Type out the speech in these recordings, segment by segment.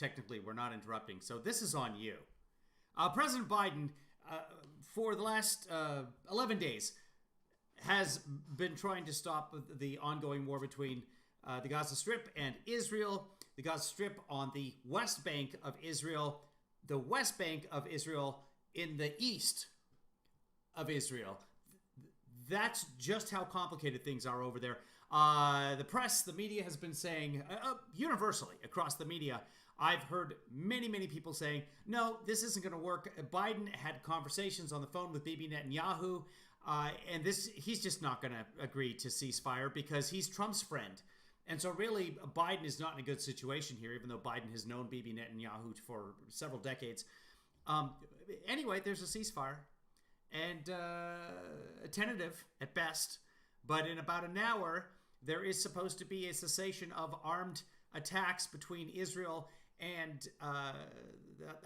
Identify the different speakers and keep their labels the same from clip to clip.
Speaker 1: technically we're not interrupting, so this is on you. President Biden, for the last 11 days, has been trying to stop the ongoing war between the Gaza Strip and Israel. The Gaza Strip on the West Bank of Israel, the West Bank of Israel in the east of Israel. That's just how complicated things are over there. The press, the media has been saying, universally across the media, I've heard many, many people saying, no, this isn't going to work. Biden had conversations on the phone with Bibi Netanyahu, and he's just not going to agree to ceasefire because he's Trump's friend. And so really, Biden is not in a good situation here, even though Biden has known Bibi Netanyahu for several decades. Anyway, there's a ceasefire, and tentative at best, but in about an hour, there is supposed to be a cessation of armed attacks between Israel and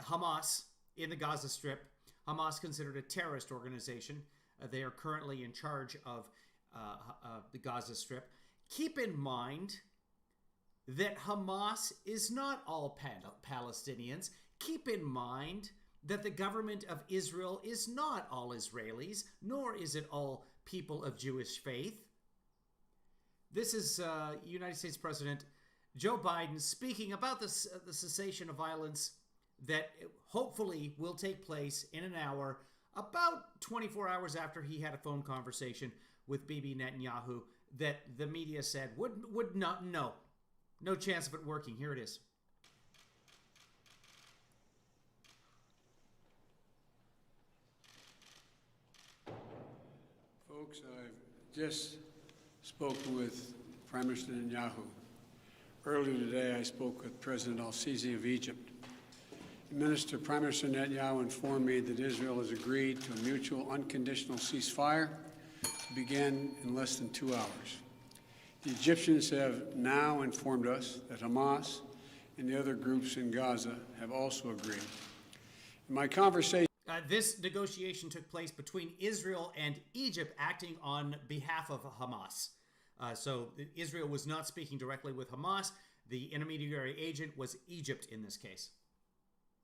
Speaker 1: Hamas in the Gaza Strip. Hamas considered a terrorist organization. They are currently in charge of the Gaza Strip. Keep in mind that Hamas is not all Palestinians. Keep in mind that the government of Israel is not all Israelis, nor is it all people of Jewish faith. This is United States President Joe Biden speaking about the cessation of violence that hopefully will take place in an hour, about 24 hours after he had a phone conversation with Bibi Netanyahu that the media said would not, no chance of it working. Here it is.
Speaker 2: Folks, I've just spoken with Prime Minister Netanyahu. Earlier today, I spoke with President al-Sisi of Egypt. Prime Minister Netanyahu informed me that Israel has agreed to a mutual unconditional ceasefire to begin in less than 2 hours. The Egyptians have now informed us that Hamas and the other groups in Gaza have also agreed. In my conversation,
Speaker 1: this negotiation took place between Israel and Egypt acting on behalf of Hamas. So Israel was not speaking directly with Hamas. The intermediary agent was Egypt in this case.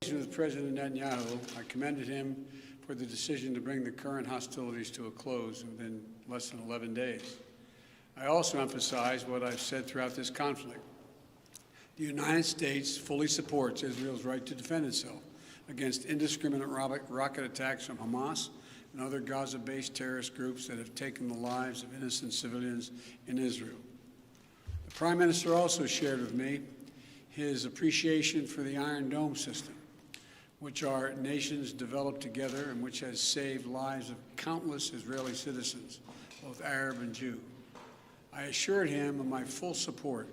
Speaker 2: With President Netanyahu, I commended him for the decision to bring the current hostilities to a close within less than 11 days. I also emphasized what I've said throughout this conflict. The United States fully supports Israel's right to defend itself against indiscriminate rocket attacks from Hamas and other Gaza-based terrorist groups that have taken the lives of innocent civilians in Israel. The Prime Minister also shared with me his appreciation for the Iron Dome system, which our nations developed together and which has saved lives of countless Israeli citizens, both Arab and Jew. I assured him of my full support.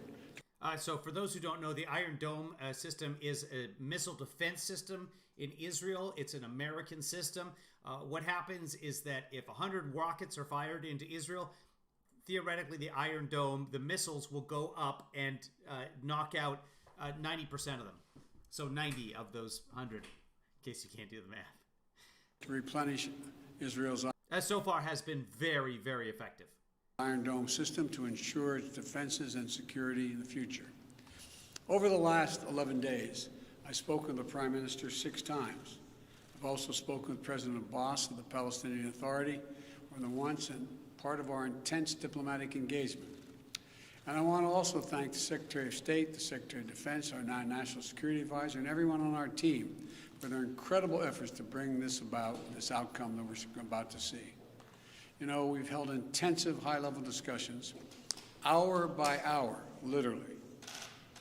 Speaker 1: So for those who don't know, the Iron Dome system is a missile defense system in Israel. It's an American system. What happens is that if 100 rockets are fired into Israel, theoretically the Iron Dome, the missiles will go up and knock out 90% of them. So 90 of those 100, in case you can't do the math.
Speaker 2: To replenish Israel's
Speaker 1: so far has been very, very effective.
Speaker 2: Iron Dome system to ensure its defenses and security in the future. Over the last 11 days, I've spoken with the Prime Minister 6 times. I've also spoken with President Abbas of the Palestinian Authority more than once, and part of our intense diplomatic engagement. And I want to also thank the Secretary of State, the Secretary of Defense, our National Security Advisor, and everyone on our team for their incredible efforts to bring this about, this outcome that we're about to see. You know, we've held intensive high-level discussions, hour by hour, literally.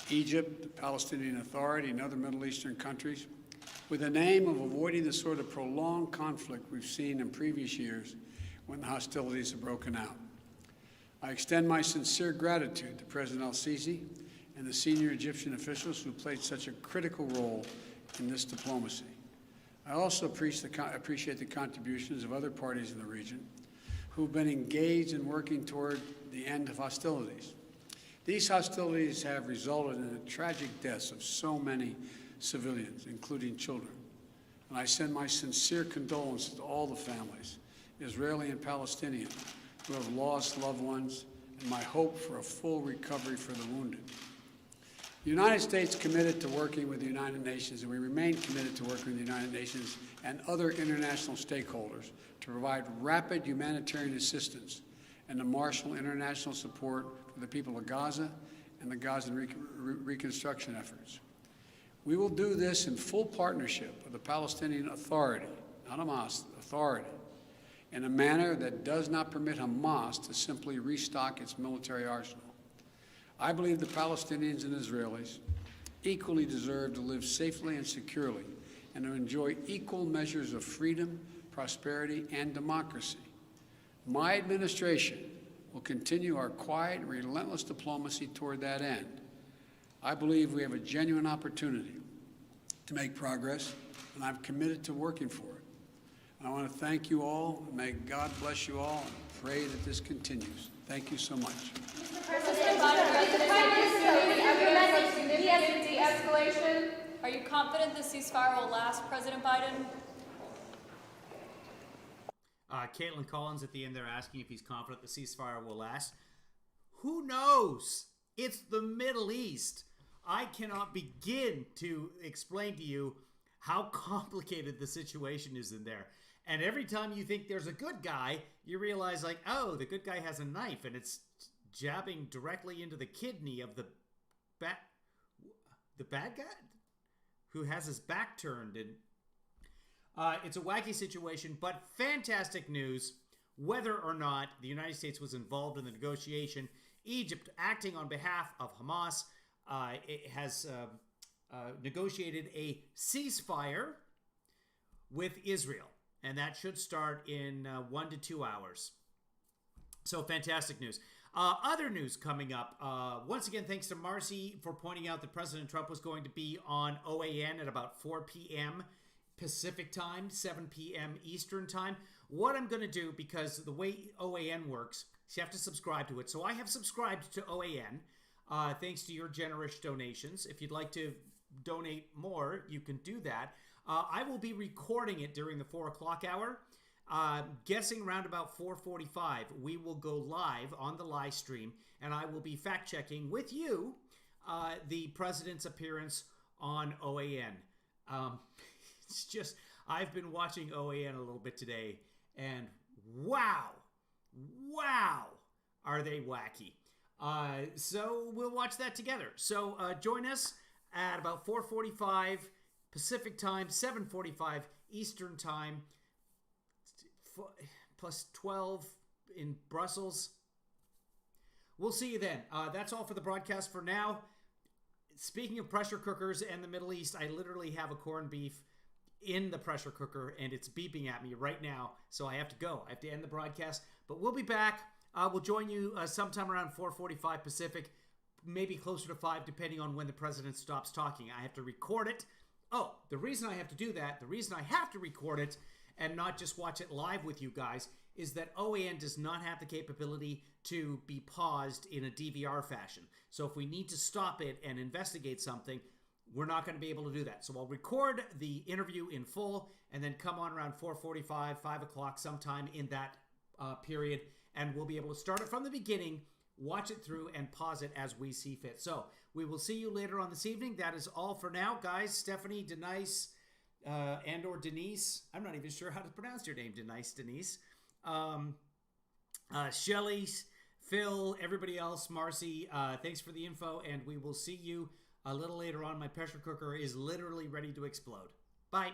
Speaker 2: Egypt, the Palestinian Authority, and other Middle Eastern countries, with the aim of avoiding the sort of prolonged conflict we've seen in previous years when the hostilities have broken out. I extend my sincere gratitude to President al-Sisi and the senior Egyptian officials who played such a critical role in this diplomacy. I also appreciate the contributions of other parties in the region who've been engaged in working toward the end of hostilities. These hostilities have resulted in the tragic deaths of so many civilians, including children. And I send my sincere condolences to all the families, Israeli and Palestinian, who have lost loved ones, and my hope for a full recovery for the wounded. The United States committed to working with the United Nations, and we remain committed to working with the United Nations and other international stakeholders to provide rapid humanitarian assistance and to marshal international support for the people of Gaza and the Gaza reconstruction efforts. We will do this in full partnership with the Palestinian Authority, not Hamas, Authority, in a manner that does not permit Hamas to simply restock its military arsenal. I believe the Palestinians and Israelis equally deserve to live safely and securely and to enjoy equal measures of freedom, prosperity, and democracy. My administration will continue our quiet and relentless diplomacy toward that end. I believe we have a genuine opportunity to make progress, and I'm committed to working for it. And I want to thank you all. May God bless you all, and pray that this continues. Thank you so much.
Speaker 3: De-escalation. Are you confident the ceasefire will last, President Biden?
Speaker 1: Caitlin Collins at the end there asking if he's confident the ceasefire will last. Who knows? It's the Middle East. I cannot begin to explain to you how complicated the situation is in there. And every time you think there's a good guy, you realize, like, oh, the good guy has a knife and it's jabbing directly into the kidney of the bad guy who has his back turned. And it's a wacky situation, but fantastic news. Whether or not the United States was involved in the negotiation, Egypt, acting on behalf of Hamas, it has negotiated a ceasefire with Israel, and that should start in 1 to 2 hours. So fantastic news. Other news coming up. Once again, thanks to Marcy for pointing out that President Trump was going to be on OAN at about 4 p.m. Pacific time, 7 p.m. Eastern time. What I'm going to do, because the way OAN works, is you have to subscribe to it. So I have subscribed to OAN, thanks to your generous donations. If you'd like to donate more, you can do that. I will be recording it during the 4 o'clock hour. Guessing around about 4:45, we will go live on the live stream, and I will be fact-checking with you the president's appearance on OAN. It's just, I've been watching OAN a little bit today, and wow, are they wacky. So we'll watch that together. So join us at about 4:45 Pacific time, 7:45 Eastern time, plus 12 in Brussels. We'll see you then. That's all for the broadcast for now. Speaking of pressure cookers and the Middle East, I literally have a corned beef in the pressure cooker and it's beeping at me right now, so I have to go. I have to end the broadcast, but we'll be back. We'll join you sometime around 4:45 Pacific, maybe closer to 5, depending on when the president stops talking. I have to record it. Oh, the reason I have to do that, the reason I have to record it and not just watch it live with you guys, is that OAN does not have the capability to be paused in a DVR fashion. So if we need to stop it and investigate something, we're not going to be able to do that. So I'll record the interview in full and then come on around 4:45, 5 o'clock sometime in that period, and we'll be able to start it from the beginning, watch it through, and pause it as we see fit. So we will see you later on this evening. That is all for now, guys. Stephanie, Denise, and or Denise. I'm not even sure how to pronounce your name, Denise. Shelly, Phil, everybody else, Marcy, thanks for the info, and we will see you a little later on. My pressure cooker is literally ready to explode. Bye.